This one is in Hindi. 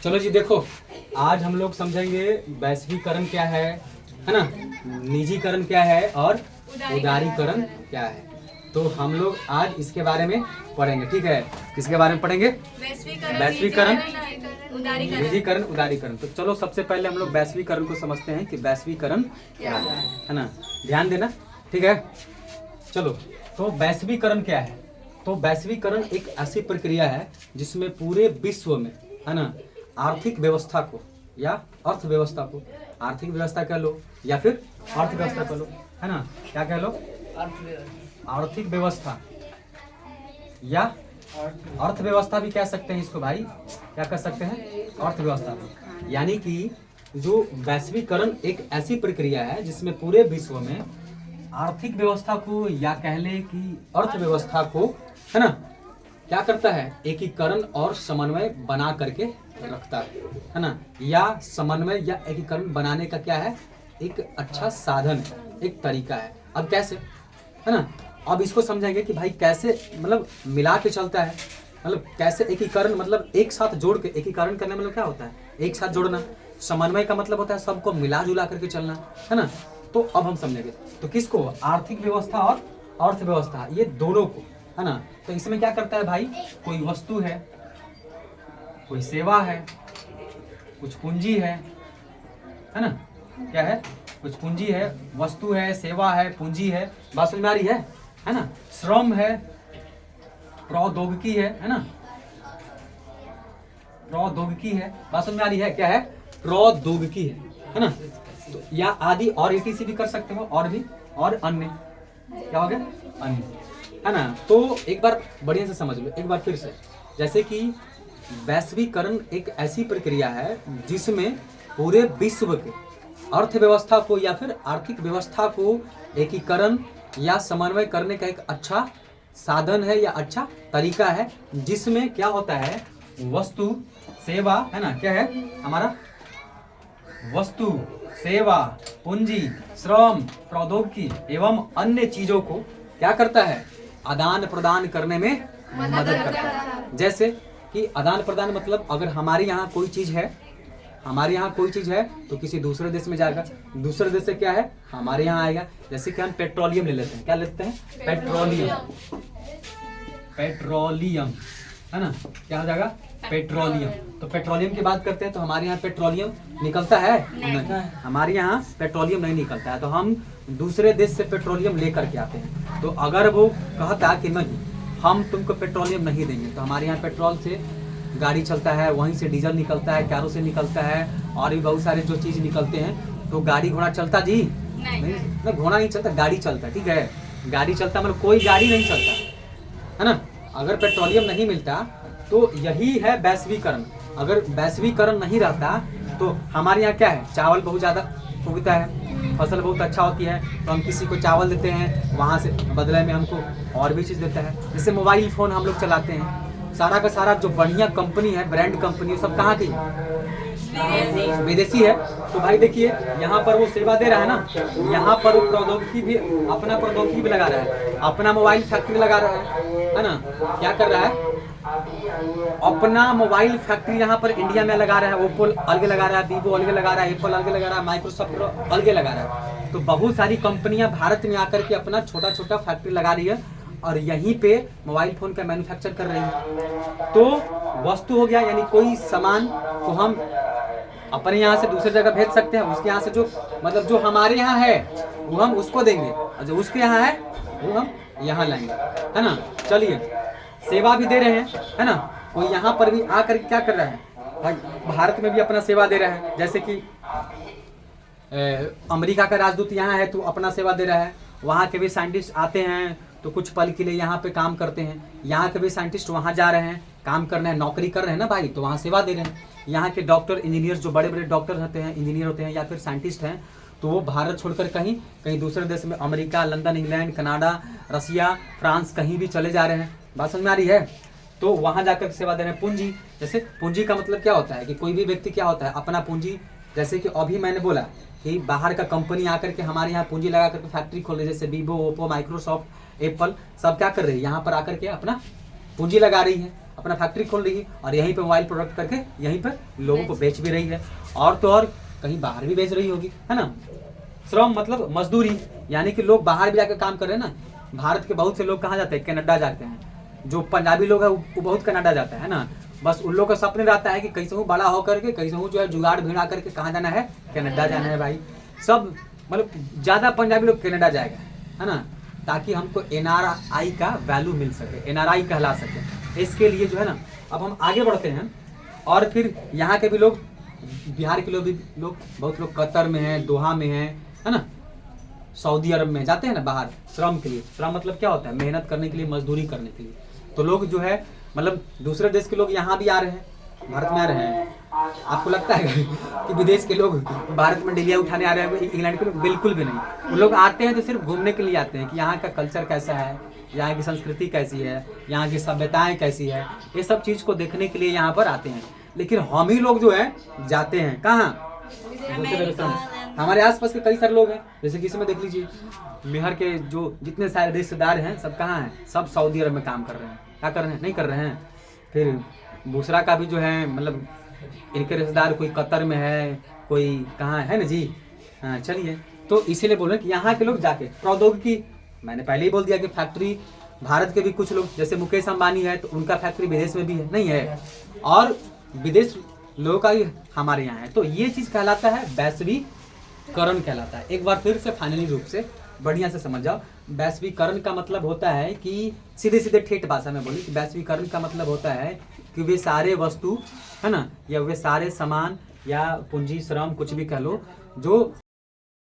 चलो जी देखो, आज हम लोग समझेंगे वैश्वीकरण क्या है ना, निजीकरण क्या है और उदारीकरण क्या है। तो हम लोग आज इसके बारे में पढ़ेंगे, ठीक है। किसके बारे में पढ़ेंगे? वैश्वीकरण, निजीकरण, उदारीकरण। तो चलो सबसे पहले हम लोग वैश्वीकरण को समझते हैं कि वैश्वीकरण क्या है ना। ध्यान देना, ठीक है। चलो, तो वैश्वीकरण क्या है? तो वैश्वीकरण एक ऐसी प्रक्रिया है जिसमें पूरे विश्व में, है ना, आर्थिक व्यवस्था को या अर्थव्यवस्था को, आर्थिक व्यवस्था कह लो या फिर अर्थव्यवस्था कह लो, है ना, क्या कह लो? आर्थिक व्यवस्था या अर्थव्यवस्था भी कह सकते हैं इसको भाई। क्या कह सकते हैं? अर्थव्यवस्था। यानी कि जो वैश्वीकरण एक ऐसी प्रक्रिया है जिसमें पूरे विश्व में आर्थिक व्यवस्था को या कह ले कि अर्थव्यवस्था को, है ना, क्या करता है? एकीकरण और समन्वय बना करके रखता है ना। या समन्वय या एकीकरण बनाने का क्या है? एक अच्छा साधन, एक तरीका है। अब कैसे, है ना, अब इसको समझेंगे कि भाई कैसे मतलब मिला के चलता है, मतलब कैसे एकीकरण, मतलब एक साथ जोड़ के एकीकरण करने मतलब क्या होता है? एक साथ जोड़ना। समन्वय का मतलब होता है सबको मिला जुला करके चलना, है ना। तो अब हम समझेंगे तो किसको? आर्थिक व्यवस्था और अर्थव्यवस्था, ये दोनों को, है ना। तो इसमें क्या करता है भाई? कोई वस्तु है, कोई सेवा है, कुछ पूंजी है ना। क्या है? कुछ पूंजी है, वस्तु है, सेवा है, पूंजी है। बात समझ में आ रही है ना। श्रम है, प्रौद्योगिकी है ना, प्रौद्योगिकी है। बात समझ में आ रही है? क्या है? प्रौद्योगिकी है ना। तो या आदि और ETC भी कर सकते हो, और भी, और अन्य। क्या हो गया? अन्य, है ना। तो एक बार बढ़िया से समझ लो, एक बार फिर से। जैसे कि वैश्वीकरण एक ऐसी प्रक्रिया है जिसमें पूरे विश्व के अर्थव्यवस्था को या फिर आर्थिक व्यवस्था को एकीकरण या समन्वय करने का एक अच्छा साधन है या अच्छा तरीका है, जिसमें क्या होता है? वस्तु, सेवा, है ना, क्या है हमारा? वस्तु, सेवा, पूंजी, श्रम, प्रौद्योगिकी एवं अन्य चीजों को क्या करता है? आदान प्रदान करने में मदद करता है। जैसे कि आदान प्रदान मतलब अगर हमारे यहाँ कोई चीज है, हमारे यहाँ कोई चीज है तो किसी दूसरे देश में जाएगा, दूसरे देश से क्या है? हमारे यहाँ आएगा। जैसे कि हम पेट्रोलियम ले लेते हैं, क्या लेते हैं? पेट्रोलियम, पेट्रोलियम, है ना, क्या हो जाएगा? पेट्रोलियम। तो पेट्रोलियम की बात करते हैं तो हमारे यहाँ पेट्रोलियम निकलता है? नहीं, हमारे यहाँ पेट्रोलियम नहीं निकलता है। तो हम दूसरे देश से पेट्रोलियम लेकर के आते हैं। तो अगर वो कहता कि नहीं, हम तुमको पेट्रोलियम नहीं देंगे, तो हमारे यहाँ पेट्रोल से गाड़ी चलता है, वहीं से डीजल निकलता है, कैरोसिन निकलता है, और भी बहुत सारे जो चीज़ निकलते हैं। तो गाड़ी घोड़ा चलता जी? नहीं, घोड़ा नहीं चलता, गाड़ी चलता, ठीक है। गाड़ी चलता मतलब कोई गाड़ी नहीं चलता, है ना। अगर पेट्रोलियम नहीं मिलता तो यही है वैश्वीकरण। अगर वैश्वीकरण नहीं रहता तो हमारे यहाँ क्या है? चावल बहुत ज़्यादा उगता है, फसल बहुत अच्छा होती है, तो हम किसी को चावल देते हैं, वहाँ से बदले में हमको और भी चीज़ देता है। जैसे मोबाइल फ़ोन हम लोग चलाते हैं, सारा का सारा जो बढ़िया कंपनी है, ब्रांड कंपनी है, सब कहाँ की? विदेशी है। तो भाई देखिए, यहाँ पर वो सेवा दे रहा है ना, यहाँ पर वो प्रौद्योगिकी भी, अपना प्रौद्योगिकी भी लगा रहा है, अपना मोबाइल फैक्ट्री लगा रहा है ना। क्या कर रहा है? अपना मोबाइल फैक्ट्री यहाँ पर इंडिया में लगा रहा है। ओप्पो अलग लगा रहा है, वीवो अलग लगा रहा है, एप्पल अलग लगा रहा है, माइक्रोसॉफ्ट अलग लगा रहा है। तो बहुत सारी कंपनियां भारत में आकर के अपना छोटा छोटा फैक्ट्री लगा रही है और यहीं पे मोबाइल फोन का मैन्युफैक्चर कर रही है। तो वस्तु हो गया, यानी कोई सामान को हम अपने यहाँ से दूसरी जगह भेज सकते हैं। उसके यहाँ से जो मतलब जो हमारे यहाँ है वो हम उसको देंगे, और जो उसके यहाँ है वो हम यहाँ लाएंगे, है ना। चलिए, सेवा भी दे रहे हैं, है ना। कोई यहाँ पर भी आकर क्या कर रहा है? भाई भारत में भी अपना सेवा दे रहा है। जैसे कि अमेरिका का राजदूत यहाँ है तो अपना सेवा दे रहा है। वहाँ के भी साइंटिस्ट आते हैं तो कुछ पल के लिए यहाँ पे काम करते हैं। यहाँ के भी साइंटिस्ट वहाँ जा रहे हैं, काम करना है, नौकरी कर रहे हैं ना भाई, तो वहाँ सेवा दे रहे हैं। यहाँ के डॉक्टर इंजीनियर, जो बड़े बड़े डॉक्टर होते हैं, इंजीनियर होते हैं या फिर साइंटिस्ट हैं, तो वो भारत छोड़कर कहीं कहीं दूसरे देश में, अमेरिका, लंदन, इंग्लैंड, कनाडा, रसिया, फ्रांस, कहीं भी चले जा रहे हैं। बात समझ में आ रही है? तो वहाँ जाकर सेवा दे रहे हैं। पूंजी, जैसे पूंजी का मतलब क्या होता है कि कोई भी व्यक्ति क्या होता है? अपना पूंजी। जैसे कि अभी मैंने बोला कि बाहर का कंपनी आकर के हमारे यहाँ पूंजी लगा करके फैक्ट्री खोल रही है। जैसे वीवो, ओप्पो, माइक्रोसॉफ्ट, एप्पल, सब क्या कर रही है? यहाँ पर आकर के अपना पूंजी लगा रही है। अपना फैक्ट्री खोल रही है और यहीं पे मोबाइल प्रोडक्ट करके यहीं पर लोगों को बेच भी रही है, और तो और कहीं बाहर भी बेच रही होगी, है ना। श्रम मतलब मजदूरी, यानी कि लोग बाहर भी जाकर काम कर रहे हैं ना। भारत के बहुत से लोग कहाँ जाते हैं, कनाडा जाते हैं। जो पंजाबी लोग है वो बहुत कनाडा जाता है ना। बस उन लोग का सपने रहता है कि कैसे हूँ बड़ा होकर के, कैसे हूँ जो है जुगाड़ भिड़ा करके कहाँ जाना है, कनाडा जाना है भाई। सब मतलब ज़्यादा पंजाबी लोग कनाडा जाएगा, है ना, ताकि हमको NRI का वैल्यू मिल सके, NRI कहला सके। इसके लिए जो है ना, अब हम आगे बढ़ते हैं। और फिर यहाँ के भी लोग, बिहार के लोग बहुत लोग कतर में हैं, दोहा में हैं, है ना, सऊदी अरब में जाते हैं ना बाहर श्रम के लिए। श्रम मतलब क्या होता है, मेहनत करने के लिए, मजदूरी करने के लिए। तो लोग जो है मतलब दूसरे देश के लोग यहाँ भी आ रहे हैं, भारत में आ रहे हैं। आपको लगता है कि विदेश के लोग भारत में डिलिया उठाने आ रहे हैं, इंग्लैंड के लोग? बिल्कुल भी नहीं। वो लोग आते हैं तो सिर्फ घूमने के लिए आते हैं कि यहाँ का कल्चर कैसा है, यहाँ की संस्कृति कैसी है, यहाँ की सभ्यताएं कैसी है, ये सब चीज़ को देखने के लिए यहाँ पर आते हैं। लेकिन हम ही लोग जो है जाते हैं कहाँ, दूसरे देशों में। हमारे आसपास के कई सारे लोग हैं, जैसे कि इसमें देख लीजिए, बिहार के जो जितने सारे रिश्तेदार हैं सब कहाँ हैं, सब सऊदी अरब में काम कर रहे हैं। क्या कर रहे हैं, नहीं कर रहे हैं। फिर दूसरा का भी जो है मतलब इनके रिश्तेदार कोई कतर में है, कोई कहाँ है ना जी। हाँ चलिए, तो इसीलिए बोल रहे हैं कि यहाँ के लोग जाके प्रौद्योगिकी, मैंने पहले ही बोल दिया कि फैक्ट्री भारत के भी कुछ लोग, जैसे मुकेश अंबानी है तो उनका फैक्ट्री विदेश में भी है, नहीं है, और विदेश लोगों का भी हमारे यहाँ है। तो ये चीज़ कहलाता है वैश्वीकरण कहलाता है। एक बार फिर से फाइनली रूप से बढ़िया से समझ जाओ, वैश्वीकरण का मतलब होता है कि सीधे सीधे ठेठ भाषा में बोली कि वैश्वीकरण का मतलब होता है कि वे सारे वस्तु, है ना, या वे सारे सामान या पूंजी श्रम कुछ भी कह लो, जो